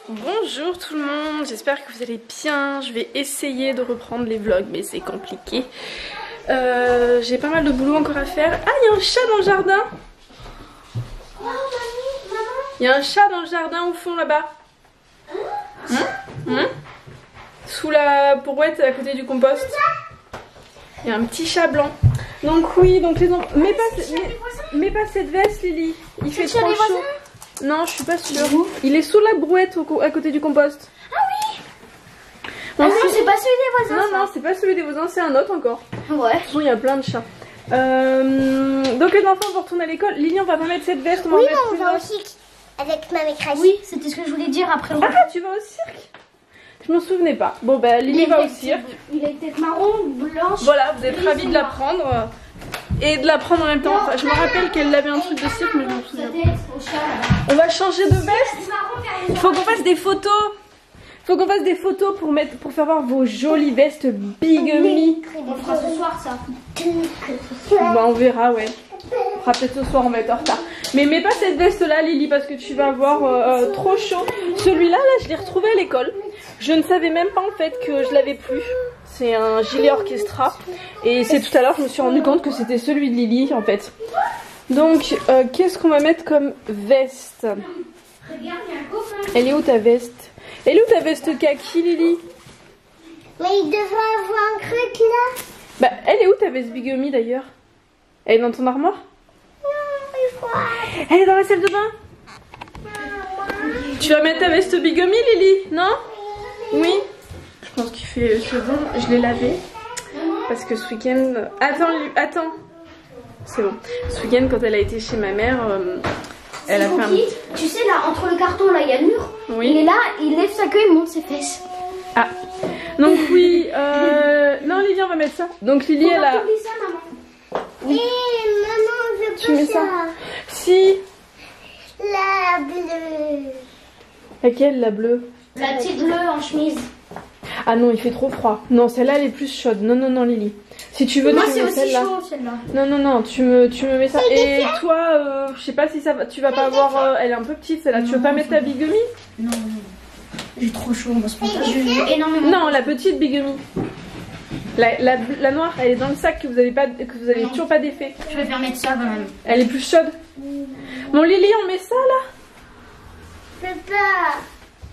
Bonjour tout le monde, j'espère que vous allez bien. Je vais essayer de reprendre les vlogs mais c'est compliqué. J'ai pas mal de boulot encore à faire. Ah, il y a un chat dans le jardin. Il y a un chat dans le jardin au fond là-bas. Sous la brouette à côté du compost. Il y a un petit chat blanc. Donc oui, donc les enfants... Mets pas cette veste Lily. Il fait trop chaud. Non, je suis pas sûre. Il est sous la brouette à côté du compost. Ah oui. Non, c'est pas celui des voisins. Non, c'est pas celui des voisins, c'est un autre encore. Ouais. Bon, il y a plein de chats. Donc les enfants vont retourner à l'école. Lily, on va pas mettre cette veste. On va oui, mettre on va au cirque avec ma maîtresse. Oui, c'était ce que je voulais dire après. Ah, tu vas au cirque? Je m'en souvenais pas. Bon, bah Lily va au cirque. Il a une tête marron, blanche. Voilà, vous êtes ravis de la prendre. Et de la prendre en même temps. Enfin, je me rappelle qu'elle avait un truc de cirque, mais je m'en souviens. On va changer de veste. Il faut qu'on fasse des photos. Il faut qu'on fasse des photos pour faire voir vos jolies vestes bigamy. On fera ce soir ça. Bah, on verra, ouais. On fera peut-être ce soir, on va être en retard. Mais mets pas cette veste là, Lily, parce que tu vas avoir trop chaud. Celui-là, je l'ai retrouvé à l'école. Je ne savais même pas en fait que je l'avais plus. C'est un gilet orchestra. Et c'est tout à l'heure que je me suis rendu compte que c'était celui de Lily en fait. Donc, qu'est-ce qu'on va mettre comme veste? Elle est où ta veste? Elle est où ta veste kaki, Lily? Mais il devrait avoir un truc là. Bah, elle est où ta veste bigamy d'ailleurs? Elle est dans ton armoire? Non, il faut... Elle est dans la salle de bain? Tu vas mettre ta veste bigamy, Lily? Non? Oui? Je pense qu'il fait bon. Je l'ai lavé. Parce que ce week-end... Attends. C'est bon. Ce week-end, quand elle a été chez ma mère, elle a fait un... Tu sais, là, entre le carton, là, il y a le mur. Oui. Il est là, il lève sa queue, il monte ses fesses. Ah. Donc oui, non, Lily, on va mettre ça. Donc Lily, elle a... ça, maman. Oui. Maman, je Tu mets ça? Si. La bleue. Laquelle, la bleue? La petite bleue en chemise. Ah non, il fait trop froid. Non, celle-là, elle est plus chaude. Non, Lily. Si tu veux, moi, tu c'est mets aussi celle-là. chaud, celle-là. Non, tu me mets ça. Et toi, je sais pas si ça va, tu vas pas avoir... elle est un peu petite, celle-là. Tu veux pas mettre ta bigamy? Non. J'ai trop chaud, on va se prendre. J'ai énormément. Non, la petite bigamy. La noire, elle est dans le sac que vous avez toujours pas d'effet. Je vais faire mettre ça quand même. Elle est plus chaude. Bon, Lily, on met ça là? Je peux pas.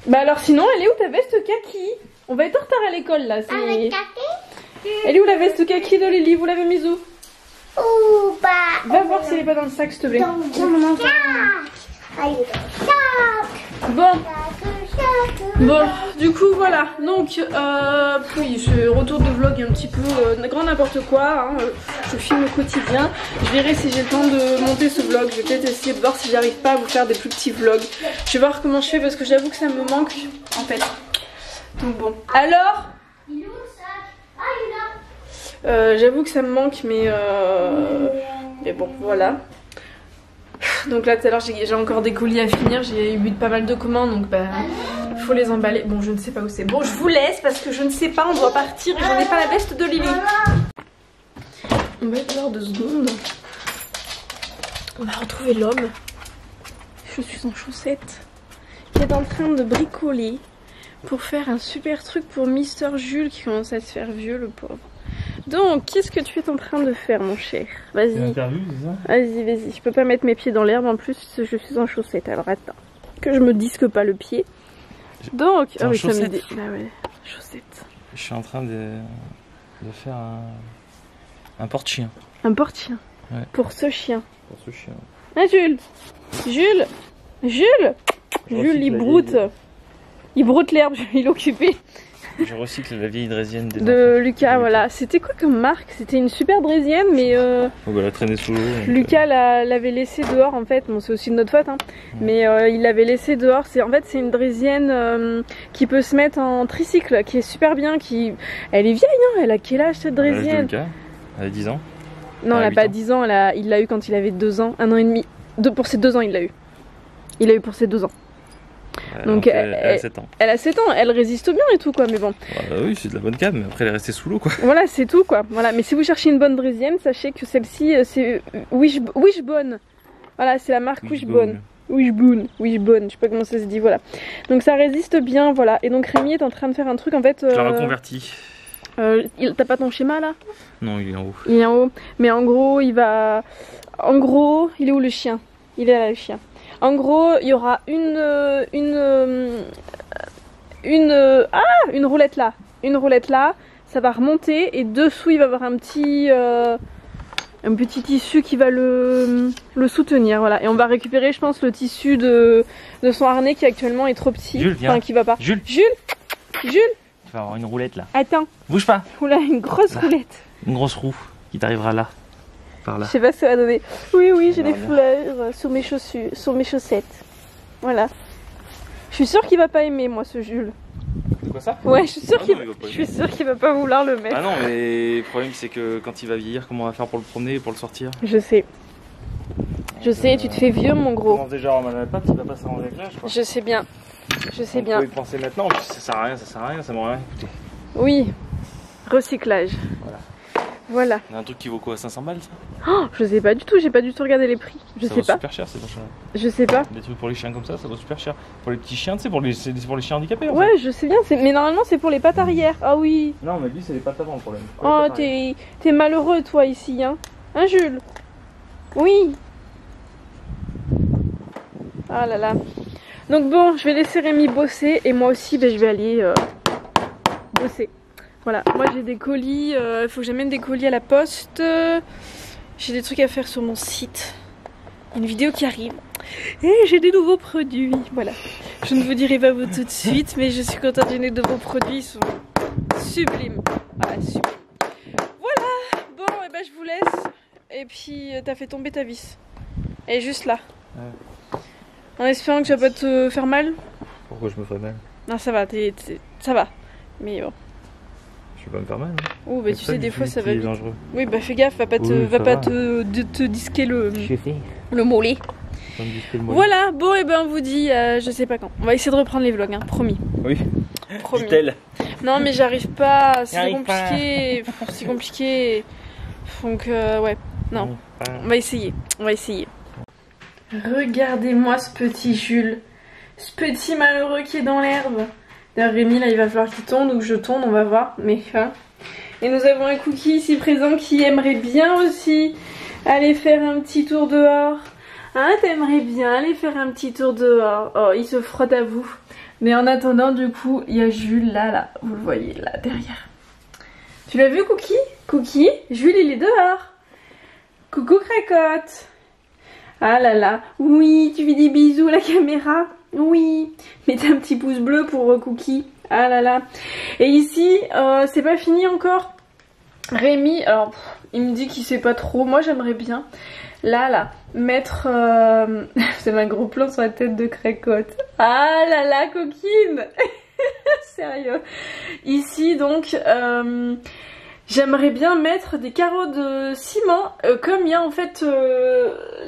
Bah alors sinon, elle est où ta veste kaki? On va être en retard à l'école là. Avec kaki? Elle est où la veste kaki de Lily? Vous l'avez mise où? Ouh, bah. Va voir si elle est pas dans le sac, s'il te plaît. Tiens, maman. Bon, du coup voilà, donc oui, je retourne de vlog un petit peu grand n'importe quoi, hein. Je filme au quotidien, je verrai si j'ai le temps de monter ce vlog, je vais peut-être essayer de voir si j'arrive pas à vous faire des plus petits vlogs. Je vais voir comment je fais parce que j'avoue que ça me manque en fait. Donc bon, alors Il est où le sac? Ah, il est là. j'avoue que ça me manque mais bon voilà. Donc là tout à l'heure j'ai encore des colis à finir, j'ai eu pas mal de commandes donc bah faut les emballer. Bon, je ne sais pas où c'est. Bon, je vous laisse parce que je ne sais pas, on doit partir et j'en ai pas la veste de Lily. On va être là 2 secondes. On va retrouver l'homme. Je suis en chaussettes qui est en train de bricoler pour faire un super truc pour Mister Jules qui commence à se faire vieux, le pauvre. Donc, qu'est-ce que tu es en train de faire, mon cher? Vas-y. Vas-y. Je peux pas mettre mes pieds dans l'herbe en plus, je suis en chaussettes. Alors attends, que je me disque pas le pied. Donc, ah oui, ça me dit. Bah ouais, chaussettes. Je suis en train de faire un porte-chien. Un porte-chien. Ouais. Pour ce chien. Pour ce chien. Ah, Jules, il broute. Il broute l'herbe, il est occupé. Je recycle la vieille draisienne de Lucas, voilà. C'était quoi comme marque? C'était une super draisienne, mais oh, bah, elle a traîné sous l'eau. Lucas l'avait laissée dehors en fait. Bon, c'est aussi de notre faute, hein. Mais il l'avait laissée dehors. En fait, c'est une draisienne qui peut se mettre en tricycle, qui est super bien. Elle est vieille, hein. Elle a quel âge cette draisienne? Lucas, elle a 10 ans. Non, elle a pas 10 ans. Il l'a eu quand il avait 2 ans, 1 an et demi. Pour ses 2 ans, il l'a eu. Il l'a eu pour ses 2 ans. Donc elle a 7 ans. Elle a 7 ans, elle résiste bien et tout quoi, mais bon. Oui, c'est de la bonne cam, mais après elle est restée sous l'eau quoi. Voilà, c'est tout quoi. Voilà, mais si vous cherchez une bonne draisienne, sachez que celle-ci c'est Wishbone. Voilà, c'est la marque Wishbone. Wishbone, je sais pas comment ça se dit, voilà. Donc ça résiste bien, voilà. Et donc Rémi est en train de faire un truc en fait. Je l'ai reconverti. T'as pas ton schéma là? Non, il est en haut. Il est en haut. Mais en gros, il va. En gros, il est où le chien? Il est là le chien. En gros, il y aura une roulette là. Une roulette là. Ça va remonter et dessous il va y avoir un petit tissu qui va le soutenir, voilà. Et on va récupérer, je pense, le tissu de son harnais qui actuellement est trop petit. Jules, viens. Enfin, qui va pas. Jules, Tu vas avoir une roulette là. attends. Bouge pas. Oula, une grosse roulette. Une grosse roue qui t'arrivera là. Par là. Je sais pas ce que ça va donner. Oui, j'ai va des bien. fleurs sur mes chaussures, sur mes chaussettes. Voilà. Je suis sûre qu'il va pas aimer, moi, ce Jules. C'est quoi ça? Ouais, je suis sûre Ah qu'il non, il va pas je suis sûre qu'il va pas vouloir le mettre. Ah non, mais le problème c'est que quand il va vieillir, comment on va faire pour le promener et pour le sortir? Je sais. Je sais, tu te fais vieux, mon On gros. commence déjà à mal à la patte, il va pas s'arranger avec l'âge quoi. Je sais bien. Je sais bien. On peut y penser maintenant, mais ça sert à rien, ça m'aurait rien coûté. Oui. Recyclage. Voilà. On a un truc qui vaut quoi, 500 balles ça? Oh, je sais pas du tout, j'ai pas du tout regardé les prix. Je Ça sais vaut pas. super cher ces machins. Je sais pas. Des trucs pour les chiens comme ça vaut super cher. Pour les petits chiens, tu sais, c'est pour les chiens handicapés en Ouais, je sais bien, mais normalement c'est pour les pattes arrière. Ah oui. fait. Non, mais lui c'est les pattes avant le problème. Oh, t'es malheureux toi ici, hein. Hein, Jules? Oui. Ah là là. Donc bon, je vais laisser Rémi bosser et moi aussi, je vais aller bosser. Voilà, moi j'ai des colis, il faut que j'amène des colis à la poste. J'ai des trucs à faire sur mon site. Une vidéo qui arrive. Et j'ai des nouveaux produits. Voilà. Je ne vous dirai pas vous tout de suite, mais je suis contente, j'ai des nouveaux produits, ils sont sublimes. Voilà, sublimes. Voilà, bon, et ben je vous laisse. Et puis t'as fait tomber ta vis. Elle est juste là. Ouais. En espérant que ça va pas te faire mal. Pourquoi je me ferais mal? Non, ça va, ça va. Mais bon. Je vais pas me faire mal. Hein. Oh, bah tu sais, des fois ça va vite. Dangereux. Oui, bah fais gaffe, va pas te disquer le mollet. Voilà, bon, et ben on vous dit, je sais pas quand. On va essayer de reprendre les vlogs, hein, promis. Oui. Promis. Dit-elle. Non, mais j'arrive pas, c'est J'arrive compliqué. C'est compliqué. Donc, ouais, non. On va essayer, on va essayer. Regardez-moi ce petit Jules. Ce petit malheureux qui est dans l'herbe. D'ailleurs Rémi là il va falloir qu'il tourne ou que je tourne, on va voir. Mais et nous avons un Cookie ici présent qui aimerait bien aussi aller faire un petit tour dehors. Hein, t'aimerais bien aller faire un petit tour dehors. Oh, il se frotte à vous. Mais en attendant du coup il y a Jules là, vous le voyez là derrière. Tu l'as vu Cookie? Cookie, Jules il est dehors. Coucou Cracotte. Ah là là, oui, tu fais des bisous à la caméra. Oui, mettez un petit pouce bleu pour Cookie. Ah là là. Et ici, c'est pas fini encore. Rémi, alors, il me dit qu'il sait pas trop. Moi, j'aimerais bien, là, mettre... c'est un gros plan sur la tête de Cracotte. Ah là là, coquine. Sérieux. Ici, donc... j'aimerais bien mettre des carreaux de ciment comme il y a en fait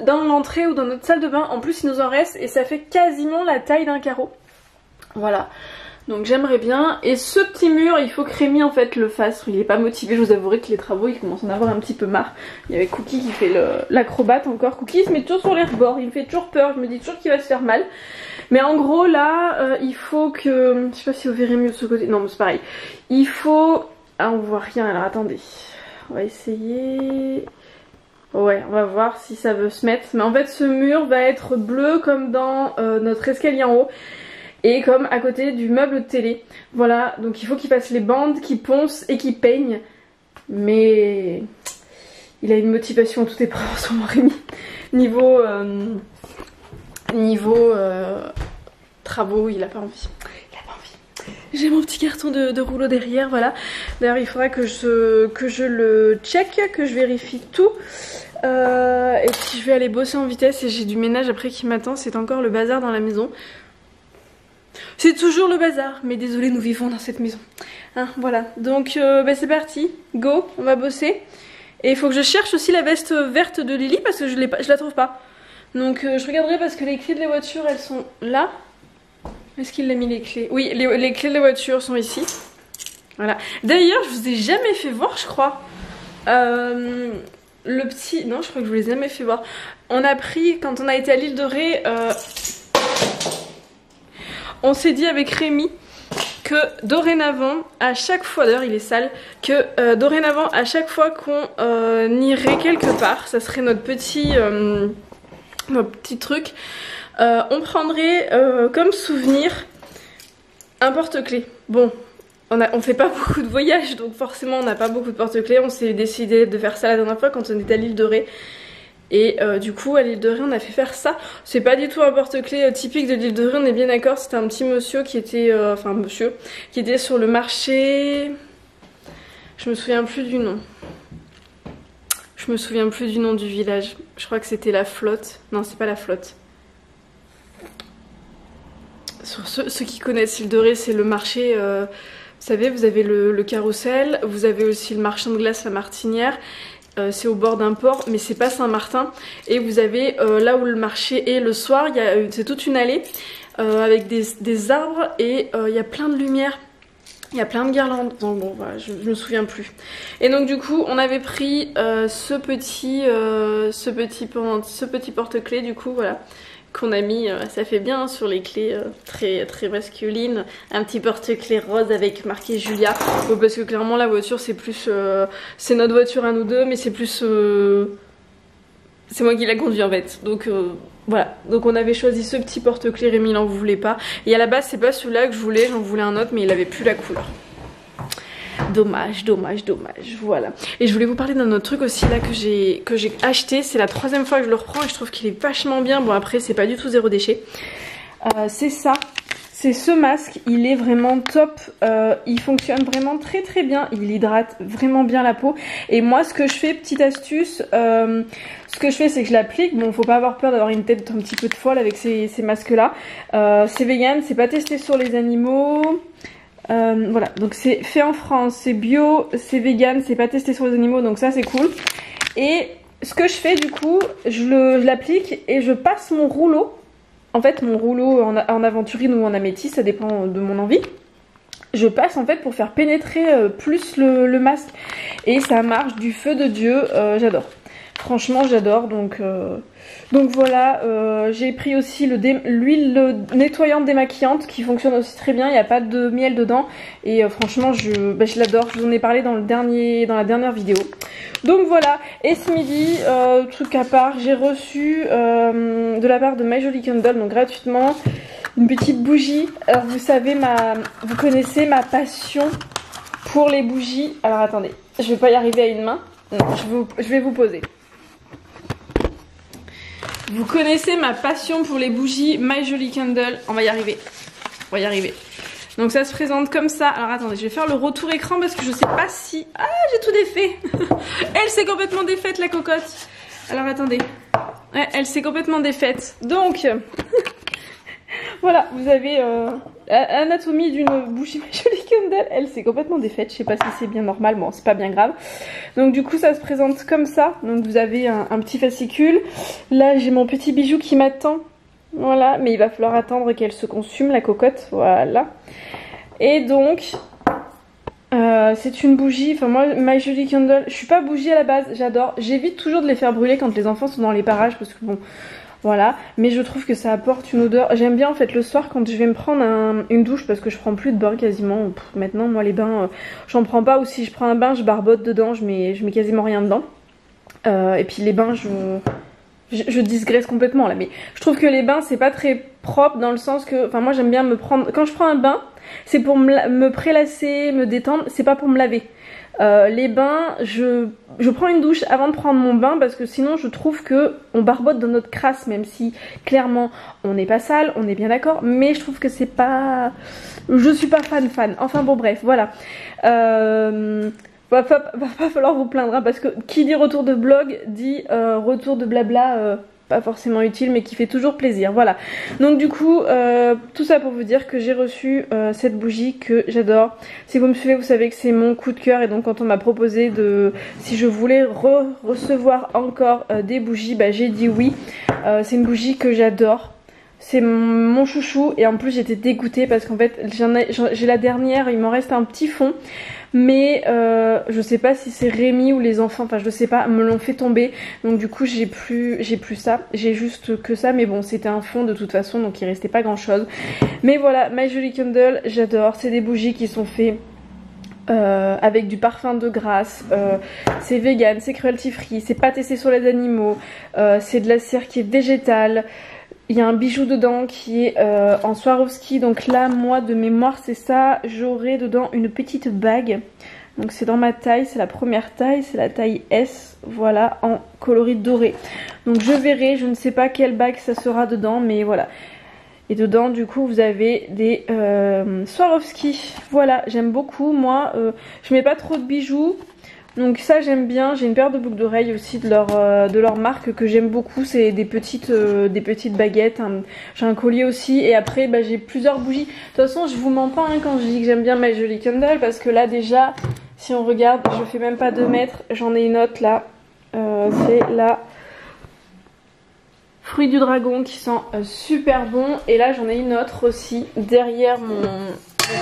dans l'entrée ou dans notre salle de bain. En plus il nous en reste et ça fait quasiment la taille d'un carreau. Voilà. Donc j'aimerais bien. Et ce petit mur, il faut que Rémi en fait le fasse. Il est pas motivé, je vous avouerai que les travaux il commence à en avoir un petit peu marre. Il y avait Cookie qui fait l'acrobate encore. Cookie il se met toujours sur les rebords, il me fait toujours peur, je me dis toujours qu'il va se faire mal. Mais en gros là, il faut que... Je sais pas si vous verrez mieux de ce côté. Non mais c'est pareil. Il faut... Ah on voit rien, alors attendez. On va essayer... Ouais, on va voir si ça veut se mettre. Mais en fait ce mur va être bleu comme dans notre escalier en haut. Et comme à côté du meuble de télé. Voilà, donc il faut qu'il fasse les bandes, qu'il ponce et qu'il peigne. Mais... Il a une motivation tout épreuve en ce moment Rémi. Niveau travaux, il a pas envie. J'ai mon petit carton de rouleau derrière, voilà. D'ailleurs, il faudra que je le check, que je vérifie tout. Et puis je vais aller bosser en vitesse et j'ai du ménage après qui m'attend. C'est encore le bazar dans la maison. C'est toujours le bazar, mais désolé, nous vivons dans cette maison. Hein, voilà, donc bah, c'est parti, go, on va bosser. Et il faut que je cherche aussi la veste verte de Lily parce que je la trouve pas. Donc je regarderai parce que les clés de la voiture, elles sont là. Est-ce qu'il a mis les clés? Oui, les clés de la voiture sont ici. Voilà. D'ailleurs, je vous ai jamais fait voir, je crois. le petit... Non, je crois que je vous les ai jamais fait voir. On a pris, quand on a été à l'île de Ré, on s'est dit avec Rémi que dorénavant, à chaque fois, d'ailleurs il est sale, que dorénavant, à chaque fois qu'on irait quelque part, ça serait notre petit truc, on prendrait comme souvenir un porte-clés. Bon, on fait pas beaucoup de voyages, donc forcément on n'a pas beaucoup de porte-clés. On s'est décidé de faire ça la dernière fois quand on était à l'île de Ré. Et du coup à l'île de Ré on a fait faire ça. C'est pas du tout un porte-clés typique de l'île de Ré, on est bien d'accord. C'était un petit monsieur qui était, qui était sur le marché. Je me souviens plus du nom. Je me souviens plus du nom du village. Je crois que c'était la Flotte. Non, c'est pas la Flotte. Sur ceux qui connaissent l'île de Ré, c'est le marché. Vous savez, vous avez le carrousel, vous avez aussi le marchand de glace, la Martinière. C'est au bord d'un port, mais c'est pas Saint-Martin. Et vous avez là où le marché est le soir, c'est toute une allée avec des arbres et il y a plein de lumière. Il y a plein de guirlandes. Donc bon, voilà, je me souviens plus. Et donc du coup, on avait pris ce petit porte-clés du coup, voilà, qu'on a mis, ça fait bien hein, sur les clés très très masculines, un petit porte-clés rose avec marqué Julia. Bon, parce que clairement la voiture c'est plus, c'est notre voiture à nous deux, mais c'est plus, c'est moi qui la conduis en fait. Donc voilà, donc on avait choisi ce petit porte-clés, Rémi n'en voulait pas. Et à la base c'est pas celui-là que je voulais, j'en voulais un autre, mais il avait plus la couleur. Dommage, dommage, dommage, voilà. Et je voulais vous parler d'un autre truc aussi là que j'ai acheté. C'est la 3e fois que je le reprends et je trouve qu'il est vachement bien. Bon après c'est pas du tout zéro déchet. C'est ça, c'est ce masque, il est vraiment top. Il fonctionne vraiment très très bien. Il hydrate vraiment bien la peau. Et moi ce que je fais, petite astuce, ce que je fais c'est que je l'applique. Bon, faut pas avoir peur d'avoir une tête un petit peu de folle avec ces masques là. C'est vegan, c'est pas testé sur les animaux. Voilà, donc c'est fait en France, c'est bio, c'est vegan, c'est pas testé sur les animaux, donc ça c'est cool. Et ce que je fais du coup, je l'applique et je passe mon rouleau. En fait mon rouleau en aventurine ou en améthyste, ça dépend de mon envie. Je passe en fait pour faire pénétrer plus le masque. Et ça marche du feu de Dieu, j'adore. Franchement j'adore, donc voilà, j'ai pris aussi l'huile nettoyante démaquillante qui fonctionne aussi très bien, il n'y a pas de miel dedans et franchement je l'adore, je vous en ai parlé dans la dernière vidéo. Donc voilà, et ce midi, truc à part, j'ai reçu de la part de My Jolly Candle, donc gratuitement, une petite bougie. Alors vous connaissez ma passion pour les bougies. Alors attendez, je vais pas y arriver à une main, non, je vais vous poser. Vous connaissez ma passion pour les bougies My Jolly Candle. On va y arriver. On va y arriver. Donc ça se présente comme ça. Alors attendez, je vais faire le retour écran parce que je sais pas si... Ah, j'ai tout défait. Elle s'est complètement défaite la cocotte. Alors attendez. Ouais, elle s'est complètement défaite. Donc... Voilà, vous avez l'anatomie d'une bougie My Jolly Candle. Elle s'est complètement défaite, je sais pas si c'est bien normal, bon c'est pas bien grave. Donc du coup ça se présente comme ça. Donc vous avez un petit fascicule. Là j'ai mon petit bijou qui m'attend. Voilà, mais il va falloir attendre qu'elle se consume la cocotte, voilà. Et donc c'est une bougie, enfin moi My Jolly Candle, je suis pas bougie à la base, j'adore. J'évite toujours de les faire brûler quand les enfants sont dans les parages parce que bon... Voilà, mais je trouve que ça apporte une odeur. J'aime bien en fait le soir quand je vais me prendre une douche parce que je prends plus de bain quasiment. Maintenant moi les bains j'en prends pas, ou si je prends un bain je barbote dedans, je mets quasiment rien dedans. Et puis les bains je digresse complètement là, mais je trouve que les bains c'est pas très propre dans le sens que, enfin moi j'aime bien me prendre, quand je prends un bain c'est pour me prélasser, me détendre, c'est pas pour me laver. Les bains, je prends une douche avant de prendre mon bain parce que sinon je trouve que on barbote dans notre crasse, même si clairement on n'est pas sale, on est bien d'accord, mais je trouve que c'est pas... Je suis pas fan. Enfin bon bref, voilà. Va pas falloir vous plaindre hein, parce que qui dit retour de blog dit retour de blabla pas forcément utile mais qui fait toujours plaisir, voilà. Donc du coup tout ça pour vous dire que j'ai reçu cette bougie que j'adore. Si vous me suivez vous savez que c'est mon coup de cœur, et donc quand on m'a proposé si je voulais recevoir encore des bougies, bah j'ai dit oui. C'est une bougie que j'adore. C'est mon chouchou et en plus j'étais dégoûtée parce qu'en fait j'ai la dernière, il m'en reste un petit fond. Mais je sais pas si c'est Rémi ou les enfants, enfin je sais pas, me l'ont fait tomber. Donc du coup j'ai plus ça, j'ai juste que ça. Mais bon, c'était un fond de toute façon, donc il restait pas grand chose. Mais voilà, My Jolly Candle, j'adore. C'est des bougies qui sont faites avec du parfum de grâce, c'est vegan, c'est cruelty free, c'est pas testé sur les animaux, c'est de la cire qui est végétale. Il y a un bijou dedans qui est en Swarovski. Donc là, moi, de mémoire, c'est ça. J'aurai dedans une petite bague. Donc c'est dans ma taille. C'est la première taille. C'est la taille S. Voilà, en coloris doré. Donc je verrai. Je ne sais pas quelle bague ça sera dedans. Mais voilà. Et dedans, du coup, vous avez des Swarovski. Voilà, j'aime beaucoup. Moi, je mets pas trop de bijoux. Donc ça j'aime bien, j'ai une paire de boucles d'oreilles aussi de leur marque que j'aime beaucoup, c'est des petites baguettes, j'ai un collier aussi et après bah, j'ai plusieurs bougies. De toute façon je vous mens pas hein, quand je dis que j'aime bien My Jolly Candle parce que là déjà si on regarde, je fais même pas 2 mètres, j'en ai une autre là, c'est la Fruit du Dragon qui sent super bon et là j'en ai une autre aussi derrière mon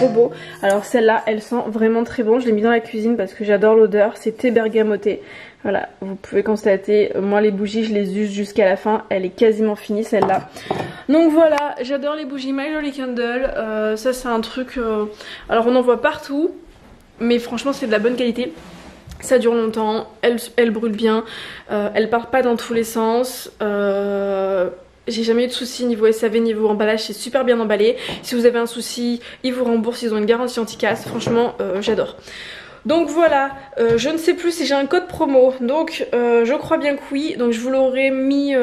robot. Alors celle-là elle sent vraiment très bon, je l'ai mis dans la cuisine parce que j'adore l'odeur, c'est thé bergamoté. Voilà, vous pouvez constater, moi les bougies je les use jusqu'à la fin, elle est quasiment finie celle-là. Donc voilà, j'adore les bougies My Jolly Candle, ça c'est un truc, alors on en voit partout, mais franchement c'est de la bonne qualité. Ça dure longtemps, elle brûle bien, elle part pas dans tous les sens. J'ai jamais eu de soucis niveau SAV, niveau emballage, c'est super bien emballé. Si vous avez un souci, ils vous remboursent, ils ont une garantie anti-casse. Franchement, j'adore. Donc voilà, je ne sais plus si j'ai un code promo, donc je crois bien que oui. Donc je vous l'aurais mis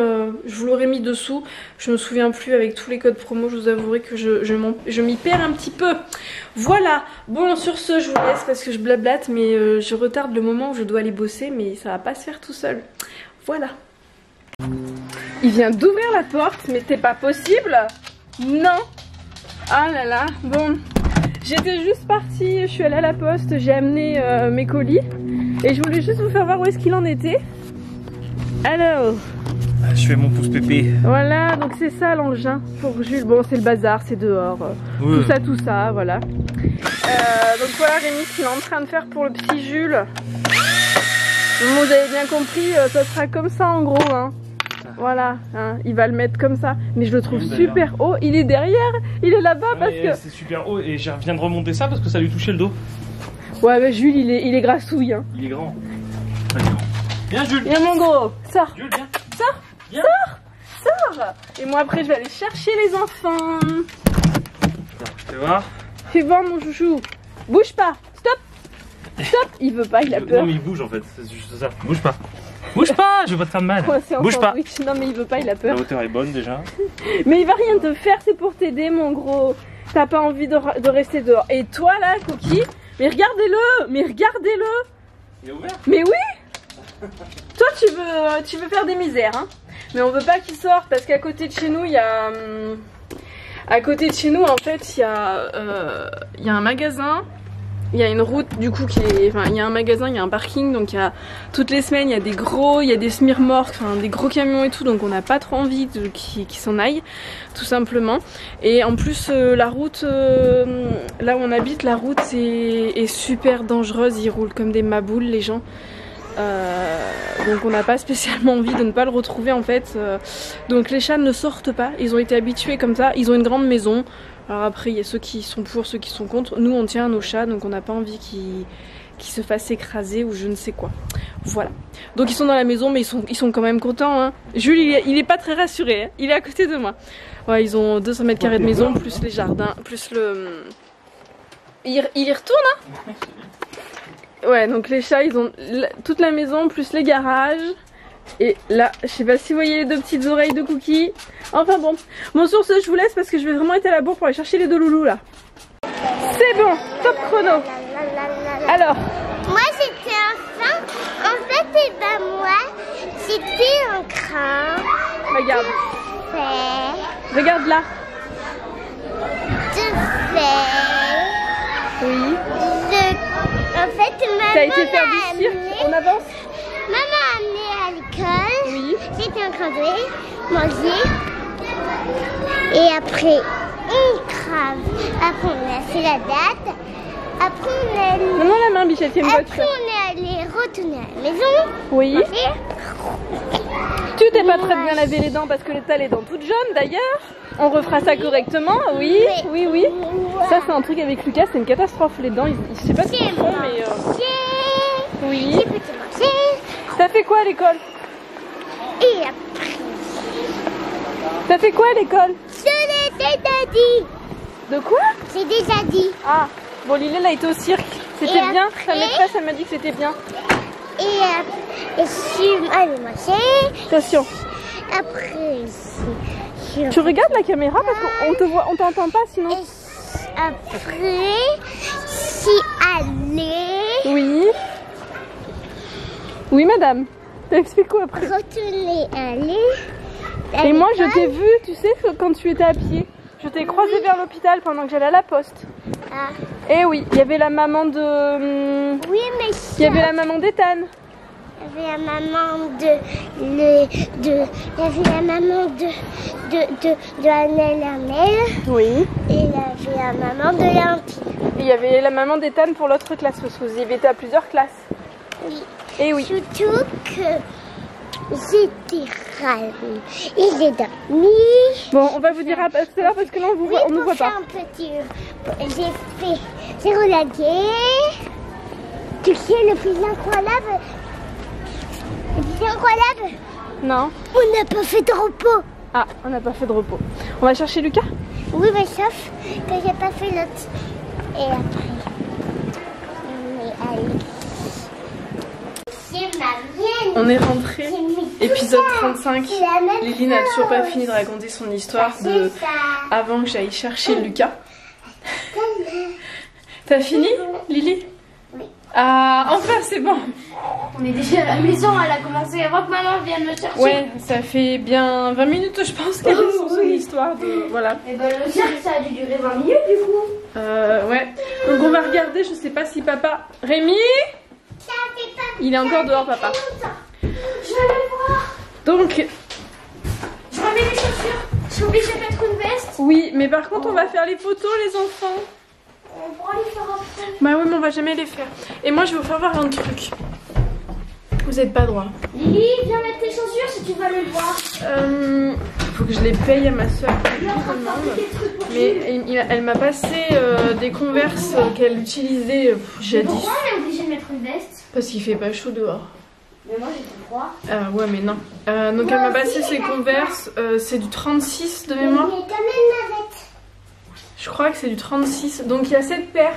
dessous. Je me souviens plus avec tous les codes promo, je vous avouerai que je m'y perds un petit peu. Voilà, bon sur ce je vous laisse parce que je blablate, mais je retarde le moment où je dois aller bosser, mais ça va pas se faire tout seul. Voilà. Il vient d'ouvrir la porte, mais c'est pas possible. Non. Ah là là, bon. J'étais juste partie, je suis allée à la poste, j'ai amené mes colis. Et je voulais juste vous faire voir où est-ce qu'il en était. Alors. Je fais mon pouce pépé. Voilà, donc c'est ça l'engin pour Jules. Bon, c'est le bazar, c'est dehors. Oui. Tout ça, voilà. Donc voilà Rémi, ce qu'il est en train de faire pour le petit Jules. Bon, vous avez bien compris, ça sera comme ça en gros, hein. Voilà, hein, il va le mettre comme ça. Mais je le trouve super haut. Il est derrière, il est là-bas parce que... C'est super haut et je viens de remonter ça parce que ça lui touchait le dos. Ouais, mais Jules, il est grassouille. Hein. Il est grand. Viens Jules. Viens mon gros, sors. Jules, viens. Sors, viens. Sors. Et moi après, je vais aller chercher les enfants. Fais voir. Fais voir mon chouchou. Bouge pas, stop. Stop, il veut pas, il a peur. Non mais il bouge en fait, c'est juste ça. Bouge pas. Bouge pas, je vais pas te faire de mal. Ouais, bouge pas. Non mais il veut pas, il a peur. La hauteur est bonne déjà. Mais il va rien te faire, c'est pour t'aider mon gros. T'as pas envie de rester dehors. Et toi là, Cookie, mais regardez-le. Il est ouvert. Mais oui. Toi tu veux faire des misères, hein. Mais on veut pas qu'il sorte parce qu'à côté de chez nous il y a... À côté de chez nous en fait il y a un magasin. Il y a une route du coup qui est... Enfin il y a un magasin, il y a un parking, donc il y a... Toutes les semaines il y a des semi-remorques, enfin des gros camions et tout, donc on n'a pas trop envie qu'ils s'en aillent, tout simplement. Et en plus la route, là où on habite, la route est super dangereuse, ils roulent comme des maboules les gens. Donc on n'a pas spécialement envie de ne pas le retrouver en fait. Donc les chats ne sortent pas, ils ont été habitués comme ça, ils ont une grande maison. Alors après il y a ceux qui sont pour, ceux qui sont contre. Nous on tient à nos chats donc on n'a pas envie qu'ils se fassent écraser ou je ne sais quoi. Voilà. Donc ils sont dans la maison mais ils sont quand même contents hein. Jules il est pas très rassuré hein. Il est à côté de moi. Ouais ils ont 200 mètres carrés de maison plus les jardins plus le... Il y retourne hein. Ouais donc les chats ils ont toute la maison plus les garages. Et là, je sais pas si vous voyez les 2 petites oreilles de Cookie. Enfin bon. Bon sur ce, je vous laisse parce que je vais vraiment être à la bourre pour aller chercher les 2 loulous là. C'est bon, top chrono. Alors. Moi j'étais enfant. En fait, et ben moi, c'était un cran. Regarde. Regarde là. Oui. En fait, maman t'as été faire du cirque. On avance. Maman m'a amené à l'école. Oui. J'étais en train de manger. Et après, on crave. Après, on a fait la date. Après, on est allé... Maman la main, Bichette, c'est une Après, voiture. on est allé retourner à la maison. Oui. Et... Tu t'es pas très bien lavé les dents parce que t'as les dents toutes jaunes d'ailleurs. On refera ça correctement, oui, oui, oui. Ça c'est un truc avec Lucas, c'est une catastrophe les dents. Je sais pas ce qu'ils font, mais oui. J'ai petit manger. T'as fait quoi à l'école? Et après, T'as fait quoi à l'école? je l'ai déjà dit. De quoi? J'ai déjà dit. Ah, bon Lily elle a été au cirque. C'était Et bien, sa après maîtresse elle m'a dit que c'était bien. Et je suis allée manger. Attention. Après, Tu regardes la caméra parce qu'on te voit, on t'entend pas sinon. Après, je suis allée Oui. Oui madame. T'as fait quoi après? retourner Et moi je t'ai vu, tu sais, quand tu étais à pied. Je t'ai croisé vers l'hôpital pendant que j'allais à la poste. Ah. Eh oui, il y avait la maman de... Oui, mais Il y avait la maman d'Ethan. il y avait la maman il y avait la maman de Annelle Amel. Oui. Et il y avait la maman de Lentille. Et il y avait la maman d'Ethan pour l'autre classe, parce que vous y étiez à plusieurs classes. Oui. Eh oui. Surtout que j'étais râle. Il est dormi. Bon, on va vous dire à tout à l'heure parce que là on Oui, nous voit pour faire pas. un petit... J'ai regardé. Tu sais, le plus incroyable... Le plus incroyable, Non. on n'a pas fait de repos. Ah, on n'a pas fait de repos. On va chercher Lucas? Oui, mais sauf que j'ai pas fait l'autre. Et après, on est allé. C'est ma mienne. On est rentré. J'ai mis tout Épisode ça. 35. C'est la même Lily n'a toujours pas chose. fini de raconter son histoire de... C'est ça. avant que j'aille chercher Lucas. T'as fini, Lily? Oui. Ah, enfin c'est bon. On est déjà à la maison, elle a commencé avant que maman vienne me chercher. Ouais, ça fait bien 20 minutes je pense qu'elle est sur son histoire de... Voilà. Et ben le cirque ça a dû durer 20 minutes du coup. Ouais. Donc on va regarder, je sais pas si papa... Rémi? Ça fait pas Il est encore dehors papa. Je vais aller voir. Donc, Je remets les chaussures. Je suis obligée de mettre une veste. oui, mais par contre on va faire les photos les enfants. On pourra les faire après. Bah oui mais on va jamais les faire. Et moi je vais vous faire voir un truc. Vous êtes pas droit. Lily, viens mettre tes chaussures si tu veux aller le voir. Faut que je les paye à ma soeur. Je suis en train de faire des trucs pour Mais elle m'a passé des Converse qu'elle utilisait jadis. Pourquoi on est obligé de mettre une veste? Parce qu'il fait pas chaud dehors. Mais moi j'ai tout froid. Ouais mais non. Donc elle m'a passé ses Converse. C'est du 36 de mémoire. Mais quand même navette. Je crois que c'est du 36. Donc il y a cette paire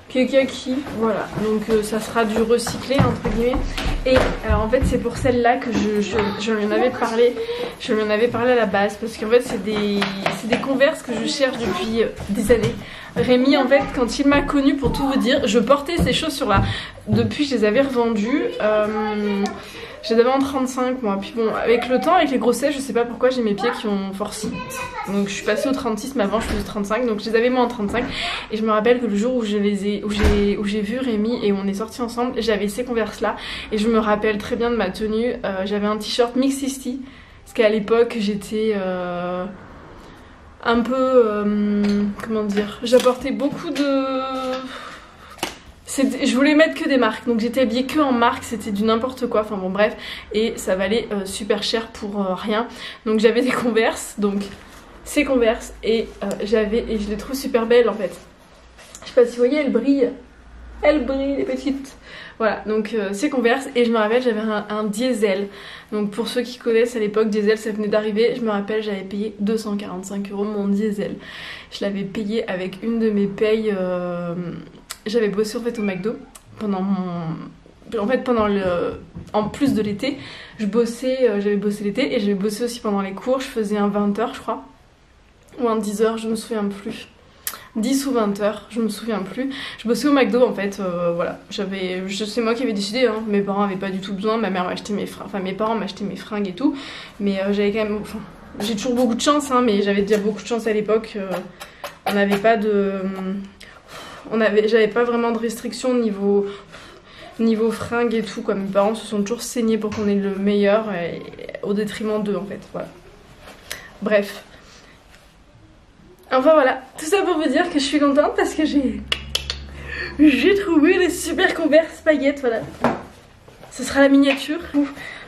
qui est kaki. Voilà. Donc ça sera du recyclé entre guillemets. Et alors en fait c'est pour celle-là que je lui en avais parlé. Je lui en avais parlé à la base. Parce qu'en fait c'est des Converse que je cherche depuis des années. Rémi en fait quand il m'a connue, pour tout vous dire, je portais ces chaussures-là. Depuis je les avais revendues. Je les avais en 35 moi. Puis bon, avec le temps, avec les grossesses, je sais pas pourquoi j'ai mes pieds qui ont forci. Donc je suis passée au 36, mais avant je faisais 35. Donc je les avais moi en 35. Et je me rappelle que le jour où j'ai vu Rémi et on est sortis ensemble, j'avais ces Converse là. Et je me rappelle très bien de ma tenue. J'avais un t-shirt Mix 60. Parce qu'à l'époque j'étais un peu... comment dire, j'apportais beaucoup de... Je voulais mettre que des marques, donc j'étais habillée que en marque, c'était du n'importe quoi, enfin bon bref, et ça valait super cher pour rien. Donc j'avais des Converse, donc ces Converse, et je les trouve super belles en fait. Je sais pas si vous voyez, elles brillent les petites. Voilà, donc ces Converse, et je me rappelle j'avais un diesel. Donc pour ceux qui connaissent à l'époque, diesel ça venait d'arriver, je me rappelle j'avais payé 245 € mon diesel. Je l'avais payé avec une de mes payes... J'avais bossé en fait au McDo pendant en plus de l'été, j'avais bossé l'été et j'avais bossé aussi pendant les cours, je faisais un 20h je crois, ou un 10h, je me souviens plus. 10 ou 20 heures, je me souviens plus. Je bossais au McDo en fait, voilà. C'est moi qui avais décidé, hein. Mes parents avaient pas du tout besoin, ma mère m'achetait mes fringues, enfin mes parents m'achetaient mes fringues et tout. Mais j'avais quand même, enfin, j'ai toujours beaucoup de chance, hein, mais j'avais déjà beaucoup de chance à l'époque. On n'avait pas de... J'avais pas vraiment de restrictions niveau fringues et tout, quoi. Mes parents se sont toujours saignés pour qu'on ait le meilleur au détriment d'eux en fait, voilà. Bref. Enfin voilà, tout ça pour vous dire que je suis contente parce que j'ai trouvé les super Converse paillettes, voilà. Ce sera la miniature.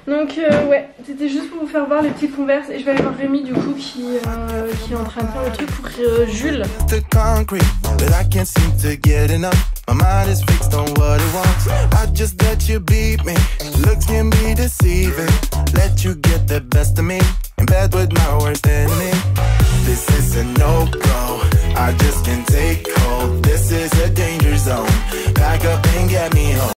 Donc ouais, c'était juste pour vous faire voir les petits Converse. Et je vais aller voir Rémi du coup qui est en train de faire le truc pour Jules. My mind is fixed on what it wants. I just let you beat me. Looks can be deceiving. Let you get the best of me. In bed with my worst enemy. This is a no-go. I just can't take hold. This is a danger zone. Back up and get me home.